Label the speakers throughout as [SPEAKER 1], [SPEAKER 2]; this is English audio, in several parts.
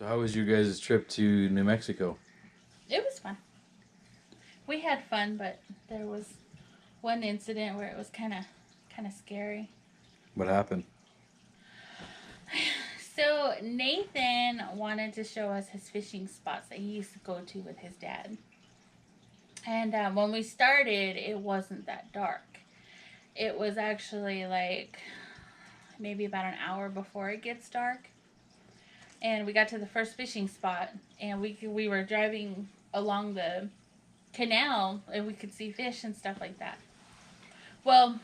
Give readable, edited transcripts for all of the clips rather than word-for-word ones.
[SPEAKER 1] So how was your guys' trip to New Mexico?
[SPEAKER 2] It was fun. We had fun, but there was one incident where it was kind of scary.
[SPEAKER 1] What happened?
[SPEAKER 2] So Nathan wanted to show us his fishing spots that he used to go to with his dad. And when we started, it wasn't that dark. It was actually like maybe about an hour before it gets dark. And we got to the first fishing spot, and we were driving along the canal, and we could see fish and stuff like that. Well,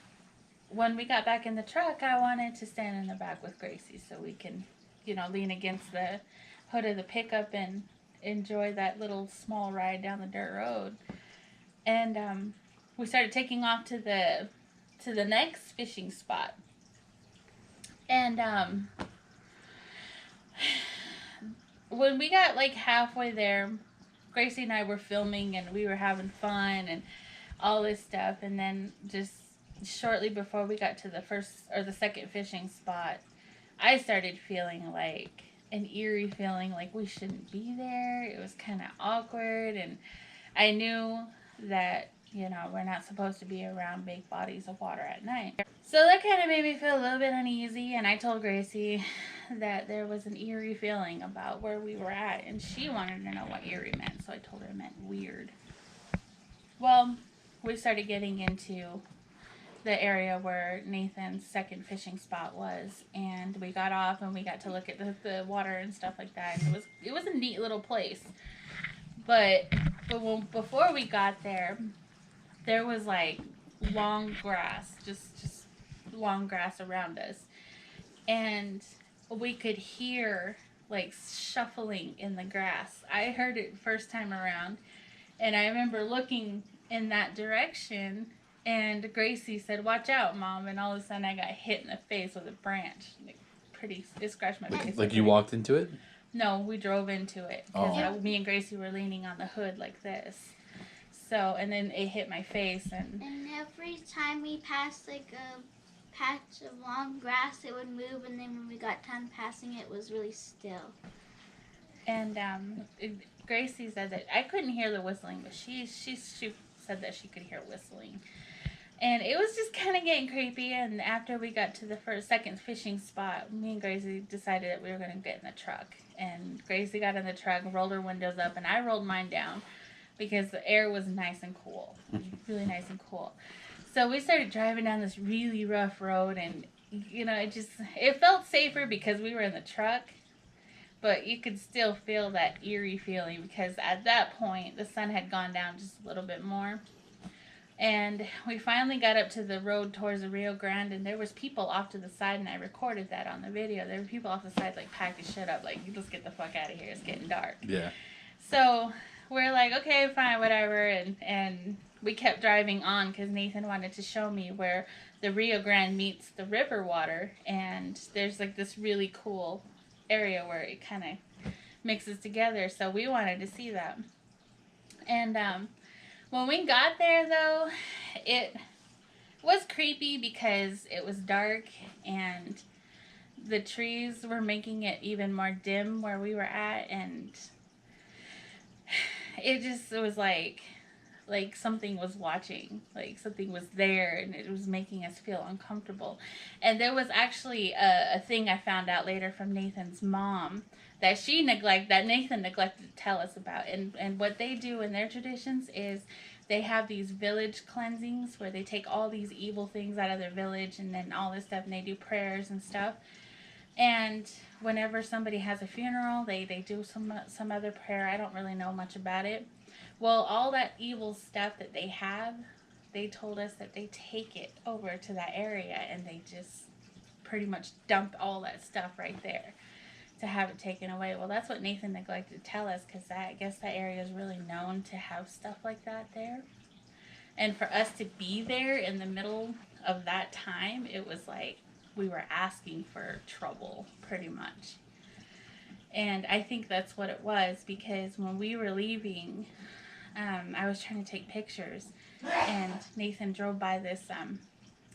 [SPEAKER 2] when we got back in the truck, I wanted to stand in the back with Gracie so we can, lean against the hood of the pickup and enjoy that little small ride down the dirt road. And we started taking off to the next fishing spot. And when we got like halfway there, Gracie and I were filming and we were having fun and all this stuff. And then just shortly before we got to the first or the second fishing spot, I started feeling like an eerie feeling like we shouldn't be there. It was kind of awkward, and I knew that we're not supposed to be around big bodies of water at night. So that kind of made me feel a little bit uneasy, and I told Gracie that there was an eerie feeling about where we were at, and she wanted to know what eerie meant, so I told her it meant weird. Well, we started getting into the area where Nathan's second fishing spot was, and we got off and we got to look at the water and stuff like that, and it was a neat little place. Before we got there was like long grass, just long grass around us, and we could hear like shuffling in the grass. I heard it first time around, and I remember looking in that direction, and Gracie said, "Watch out, Mom!" And all of a sudden, I got hit in the face with a branch. It scratched my face.
[SPEAKER 1] Like you walked into it?
[SPEAKER 2] No, we drove into it because me and Gracie were leaning on the hood like this. So, and then it hit my face, and
[SPEAKER 3] every time we passed like a patch of long grass, it would move, and then when we got done passing it, was really still.
[SPEAKER 2] And Gracie said that I couldn't hear the whistling, but she said that she could hear whistling. And it was just kind of getting creepy. And after we got to the second fishing spot, me and Gracie decided that we were going to get in the truck. And Gracie got in the truck, rolled her windows up, and I rolled mine down because the air was nice and cool, really nice and cool. So we started driving down this really rough road, and it felt safer because we were in the truck. But you could still feel that eerie feeling because at that point the sun had gone down just a little bit more. And we finally got up to the road towards the Rio Grande, and there was people off to the side, and I recorded that on the video. There were people off the side like packed his shit up, like, let's get the fuck out of here, it's getting dark.
[SPEAKER 1] Yeah.
[SPEAKER 2] So we're like, okay, fine, whatever, and we kept driving on because Nathan wanted to show me where the Rio Grande meets the river water, and there's like this really cool area where it kind of mixes together, so we wanted to see that. And when we got there, though, it was creepy because it was dark and the trees were making it even more dim where we were at, and it was like something was watching, like something was there, and it was making us feel uncomfortable. And there was actually a thing I found out later from Nathan's mom that Nathan neglected to tell us about. And what they do in their traditions is they have these village cleansings where they take all these evil things out of their village and then all this stuff, and they do prayers and stuff. And whenever somebody has a funeral, they do some other prayer. I don't really know much about it. Well, all that evil stuff that they have, they told us that they take it over to that area and they just pretty much dump all that stuff right there to have it taken away. Well, that's what Nathan neglected to tell us, because I guess that area is really known to have stuff like that there. And for us to be there in the middle of that time, it was like we were asking for trouble, pretty much. And I think that's what it was, because when we were leaving, I was trying to take pictures, and Nathan drove by this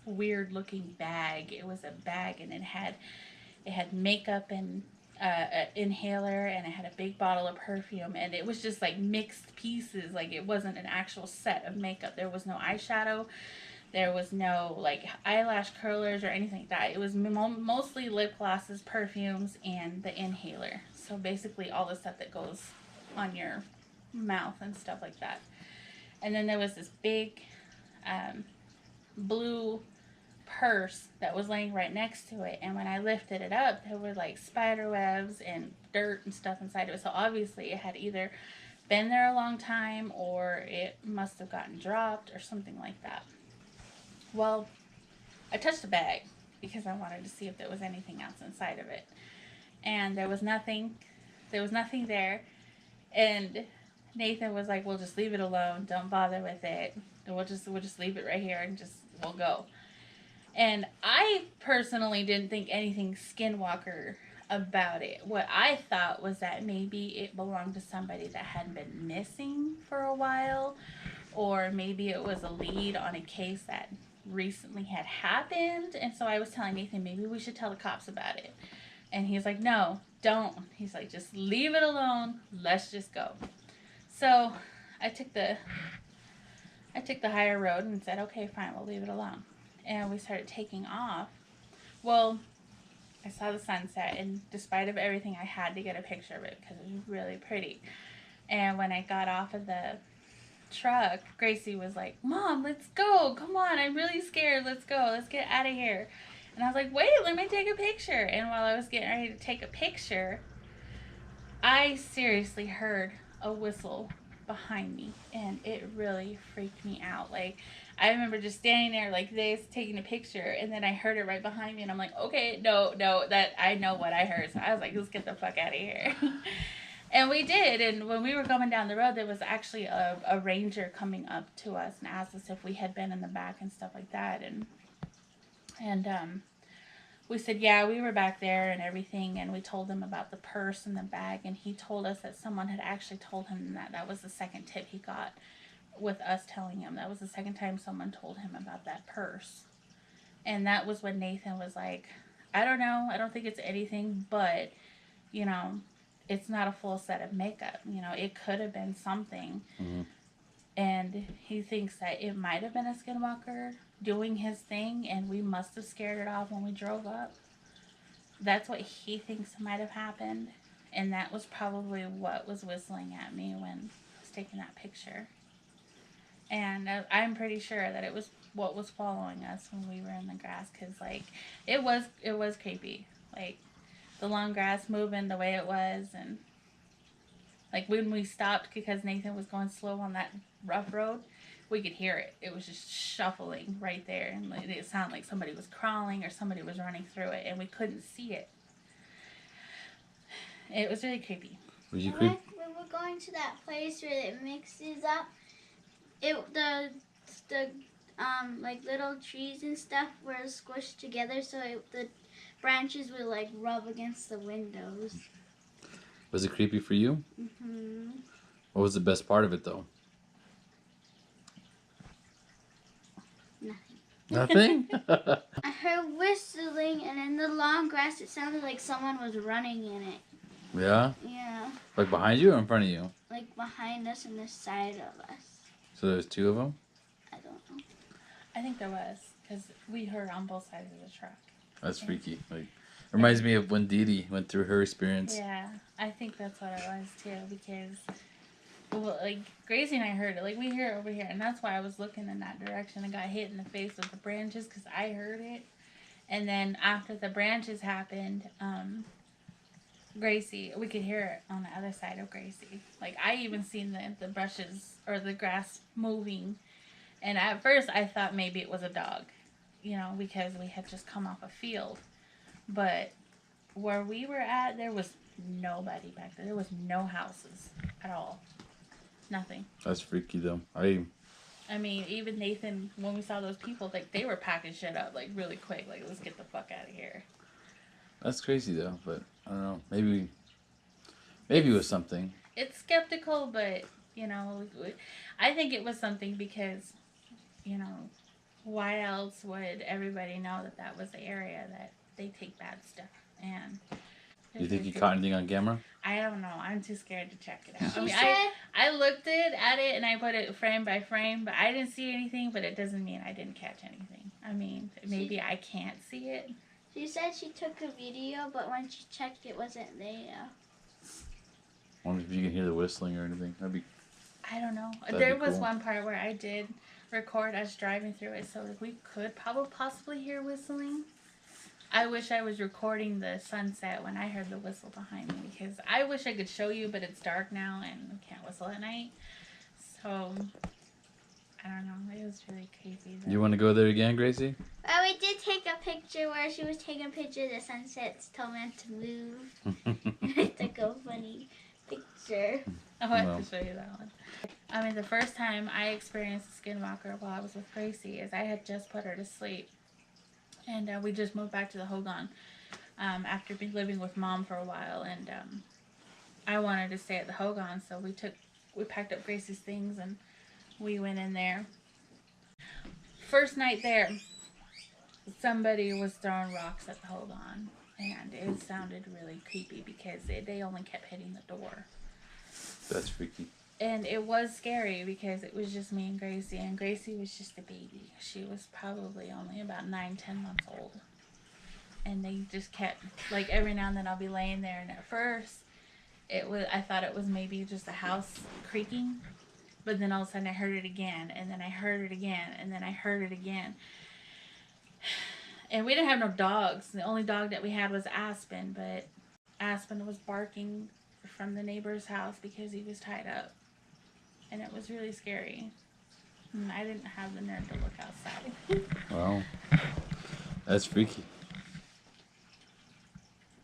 [SPEAKER 2] weird looking bag. It was a bag, and it had makeup and an inhaler, and it had a big bottle of perfume, and it was just like mixed pieces. Like it wasn't an actual set of makeup. There was no eyeshadow. There was no like eyelash curlers or anything like that. It was mostly lip glosses, perfumes, and the inhaler. So basically all the stuff that goes on your mouth and stuff like that. And then there was this big blue purse that was laying right next to it. And when I lifted it up, there were like spider webs and dirt and stuff inside of it. So obviously it had either been there a long time or it must have gotten dropped or something like that. Well, I touched the bag because I wanted to see if there was anything else inside of it. And there was nothing. There was nothing there. And Nathan was like, "We'll just leave it alone. Don't bother with it. We'll just leave it right here and just we'll go." And I personally didn't think anything skinwalker about it. What I thought was that maybe it belonged to somebody that had been missing for a while, or maybe it was a lead on a case that recently had happened. And so I was telling Nathan, maybe we should tell the cops about it. And he's like, "No, don't." He's like, "Just leave it alone. Let's just go." So I took the higher road and said, "Okay, fine, we'll leave it alone." And we started taking off. Well, I saw the sunset, and despite of everything, I had to get a picture of it because it was really pretty. And when I got off of the truck, Gracie was like, "Mom, let's go. Come on, I'm really scared. Let's go. Let's get out of here." And I was like, "Wait, let me take a picture." And while I was getting ready to take a picture, I seriously heard a whistle behind me, and it really freaked me out. Like, I remember just standing there like this, taking a picture, and then I heard it right behind me, and I'm like, "Okay, no, that I know what I heard." So I was like, "Let's get the fuck out of here." And we did. And when we were going down the road, there was actually a ranger coming up to us and asked us if we had been in the back and stuff like that. And we said, yeah, we were back there and everything. And we told him about the purse and the bag. And he told us that someone had actually told him that was the second tip he got with us telling him. That was the second time someone told him about that purse. And that was when Nathan was like, "I don't know. I don't think it's anything, but, you know, it's not a full set of makeup. You know, it could have been something."
[SPEAKER 1] Mm-hmm.
[SPEAKER 2] And he thinks that it might have been a skinwalker doing his thing, and we must have scared it off when we drove up. That's what he thinks might have happened. And that was probably what was whistling at me when I was taking that picture. And I'm pretty sure that it was what was following us when we were in the grass, because like it was creepy, like the long grass moving the way it was. And like when we stopped because Nathan was going slow on that rough road, we could hear it. It was just shuffling right there, and it sounded like somebody was crawling or somebody was running through it, and we couldn't see it. It was really creepy.
[SPEAKER 1] Was you
[SPEAKER 3] When we're going to that place where it mixes up, the like little trees and stuff were squished together, so the branches would like rub against the windows.
[SPEAKER 1] Was it creepy for you?
[SPEAKER 3] Mhm.
[SPEAKER 1] What was the best part of it though?
[SPEAKER 3] Nothing.
[SPEAKER 1] Nothing?
[SPEAKER 3] I heard whistling, and in the long grass, it sounded like someone was running in it.
[SPEAKER 1] Yeah?
[SPEAKER 3] Yeah,
[SPEAKER 1] Like behind you or in front of you?
[SPEAKER 3] like behind us and the side of us.
[SPEAKER 1] So there's two of them?
[SPEAKER 3] I don't know.
[SPEAKER 2] I think there was, because we heard on both sides of the truck.
[SPEAKER 1] That's freaky. Like, reminds me of when Dee Dee went through her experience.
[SPEAKER 2] Yeah, I think that's what it was too, because well, like Gracie and I heard it, like we hear it over here, and that's why I was looking in that direction and got hit in the face with the branches, because I heard it. And then after the branches happened, Gracie, we could hear it on the other side of Gracie. Like I even seen the brushes or the grass moving, and at first I thought maybe it was a dog, you know, because we had just come off a field. But where we were at, there was nobody back there. There was no houses at all. Nothing.
[SPEAKER 1] That's freaky though.
[SPEAKER 2] I mean, even Nathan, when we saw those people, like they were packing shit up like really quick. Like, let's get the fuck out of here.
[SPEAKER 1] That's crazy though, but I don't know. Maybe it was something.
[SPEAKER 2] It's skeptical, but you know, I think it was something because, you know, why else would everybody know that was the area that they take bad stuff? And
[SPEAKER 1] You think you caught anything on camera?
[SPEAKER 2] I don't know. I'm too scared to check it out.
[SPEAKER 3] She
[SPEAKER 2] I mean,
[SPEAKER 3] said,
[SPEAKER 2] I looked at it and I put it frame by frame, but I didn't see anything. But it doesn't mean I didn't catch anything. I mean, maybe I can't see it.
[SPEAKER 3] she said she took a video, but when she checked, it wasn't there.
[SPEAKER 1] I wonder if you can hear the whistling or anything. That'd be.
[SPEAKER 2] I don't know.
[SPEAKER 1] That'd
[SPEAKER 2] There
[SPEAKER 1] be
[SPEAKER 2] was
[SPEAKER 1] cool.
[SPEAKER 2] one part where I did record us driving through it, so we could probably possibly hear whistling. I wish I was recording the sunset when I heard the whistle behind me, because I wish I could show you, but it's dark now and we can't whistle at night. So, I don't know. It was really creepy. Though.
[SPEAKER 1] You want to go there again, Gracie?
[SPEAKER 3] Well, we did take a picture where she was taking a picture of the sunsets, told me to move. I took a funny picture.
[SPEAKER 2] I'll have
[SPEAKER 1] Well.
[SPEAKER 2] to show you that one. I mean, the first time I experienced a skinwalker while I was with Gracie is I had just put her to sleep. And we just moved back to the Hogan after living with Mom for a while. And I wanted to stay at the Hogan, so we packed up Gracie's things and we went in there. First night there, somebody was throwing rocks at the Hogan. And it sounded really creepy because they only kept hitting the door.
[SPEAKER 1] That's freaky.
[SPEAKER 2] And it was scary because it was just me and Gracie was just a baby. She was probably only about 9-10 months old. And they just kept, like, every now and then I'll be laying there, and at first I thought it was maybe just a house creaking, but then all of a sudden I heard it again, and then I heard it again, and then I heard it again. And we didn't have no dogs. The only dog that we had was Aspen, but Aspen was barking from the neighbor's house because he was tied up. And it was really scary. And I didn't have the nerve to look outside.
[SPEAKER 1] Wow. That's freaky.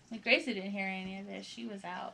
[SPEAKER 2] Like Gracie didn't hear any of this. She was out.